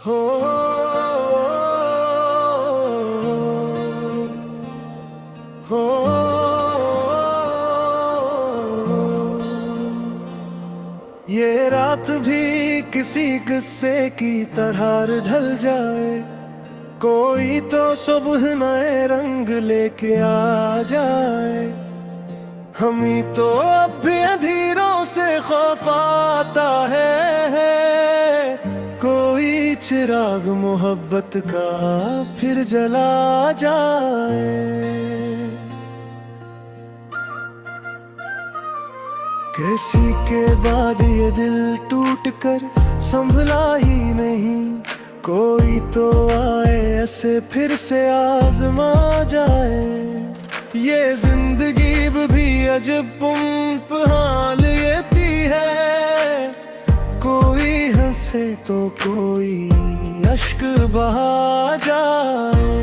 हो हो ये रात भी किसी किस्से की तरह ढल जाए, कोई तो सुबह नए रंग लेके आ जाए। हम ही तो अब भी अंधेरों से खौफ आता है, कोई चिराग मोहब्बत का फिर जला जाए। किसी के बाद ये दिल टूट कर संभला ही नहीं, कोई तो आए ऐसे फिर से आजमा जाए। ये जिंदगी भी अजब इम्तिहान लेती है, कोई हंसे तो कोई अश्क बहा जाए।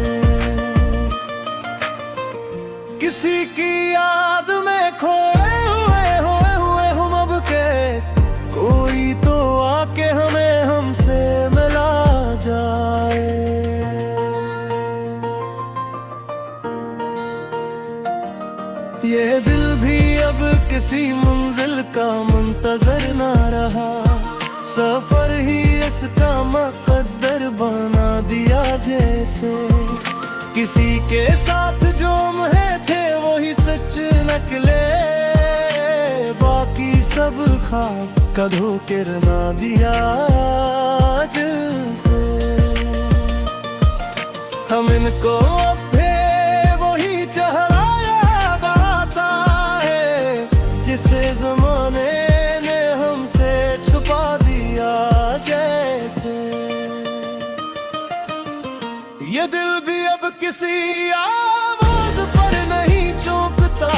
किसी की याद में खोए हुए हम अब के, कोई तो आके हमें हमसे मिला जाए। ये दिल भी अब किसी मंजिल का मुंतजर ना रहा, सफर ही इसका मुकद्दर बना दिया जैसे। किसी के साथ जो है थे वही सच निकले, बाकी सब ख्वाब का धोकर ना दिया जिसे। हम इनको अब वही चेहरा याद आता है, जिसे जमाने ने हमसे छुपा दिया जैसे। ये दिल भी अब किसी आवाज पर नहीं चौंकता,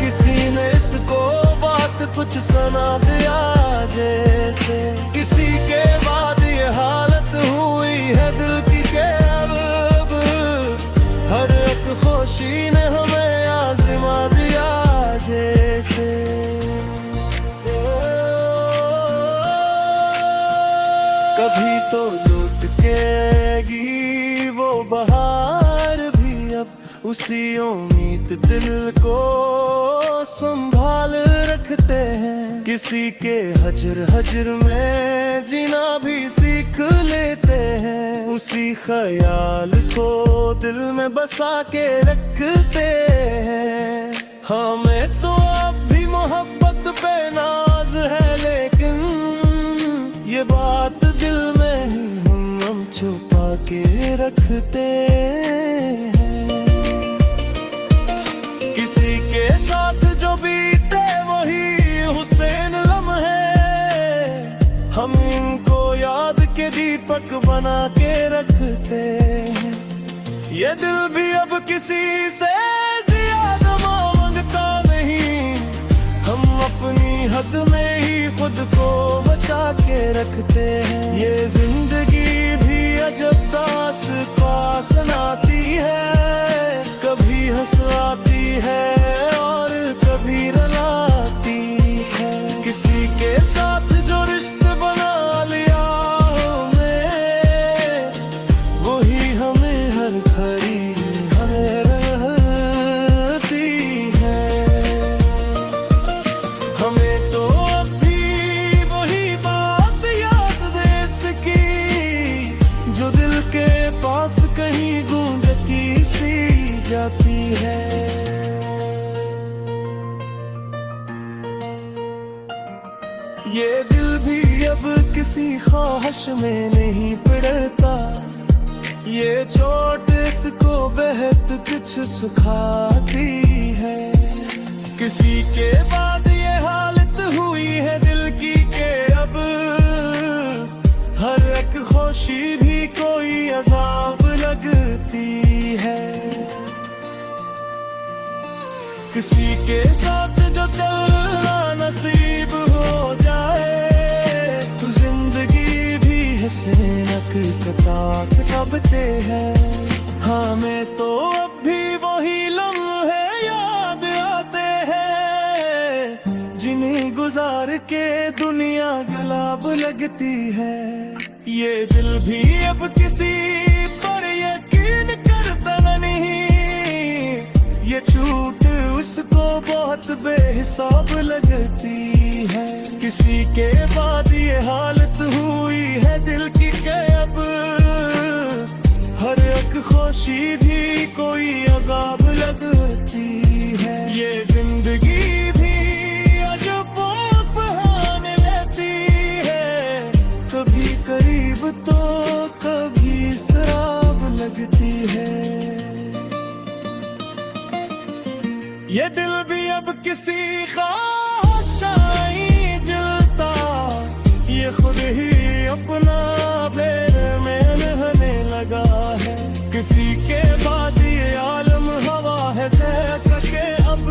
किसी ने इसको बात कुछ सुना दिया जैसे। किसी के बाद ये हालत हुई है दिल की के अब हर एक खुशी ने हमें आज़मा दिया जैसे। कभी तो लौट केगी वो बहार भी, अब उसी उम्मीद दिल को संभाल रखते हैं। किसी के हजर में जीना भी सीख लेते हैं, उसी ख्याल को दिल में बसा के रखते हैं। हमें तो अब भी मोहब्बत पे नाज है, लेकिन ये बात दिल में ही हम छुपा के रखते हैं। किसी के साथ जो बीते वही हुसैन लम्हे, हम इनको याद के दीपक बना के रखते हैं। ये दिल भी अब किसी से ज्यादा मांगता नहीं, हम अपनी हद में ही खुद को बचा के रखते हैं। ये जिंदगी भी अजब दास पास आती है, कभी हंसाती है और कभी रुलाती है। किसी के साथ जो रिश्ते बना लिया हमने, वही हमें हर घड़ी हमें रहती है। हमें तो अब भी वही बात याद देश की, जो दिल के पास कहीं गूंजती सी जाती है। ये दिल भी अब किसी ख्वाहिश में नहीं पिघलता, ये चोट इसको बेहद कुछ सुखाती है। किसी के बाद ये हालत हुई है दिल की के अब हर एक खुशी भी कोई अजाब लगती है। किसी के साथ जो चलना नसीब हो जाए, तो जिंदगी भी हसीनक कताबते हैं। हमें तो अब भी वही लम्हे याद आते हैं, जिन्हें गुजार के दुनिया गुलाब लगती है। ये दिल भी अब किसी पर यकीन करता नहीं, ये छूट उसको बहुत बेहिसाब लगती है। किसी के बाद ये हालत हुई है दिल की कि अब हर एक खुशी भी कोई अजाब लगती है। ये जिंदगी भी अजब बहाने लेती है, कभी करीब तो कभी शराब लगती है। ये दिल भी अब किसी खास नहीं जलता, ये खुद ही अपना बेर में रहने लगा है। किसी के बाद ये आलम हवा है तय के अब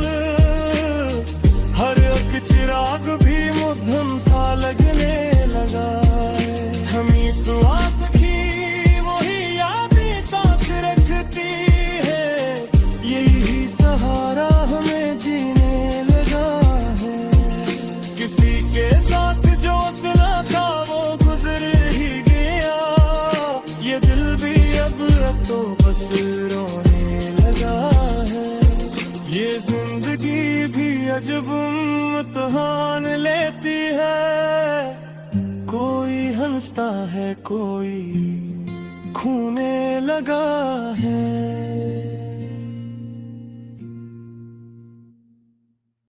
हर एक चिराग भी मुद्दम सा लगने लगा है। हमी तो आँखी वही यादें साथ रखती है, यही सहारा हमें जीने लगा है। किसी के साथ जो सुना था वो गुजर ही गया, ये दिल भी अब तो बस रोने लगा है। ये जिंदगी भी अजब इम्तिहान लेती है, कोई हंसता है कोई खोने लगा है।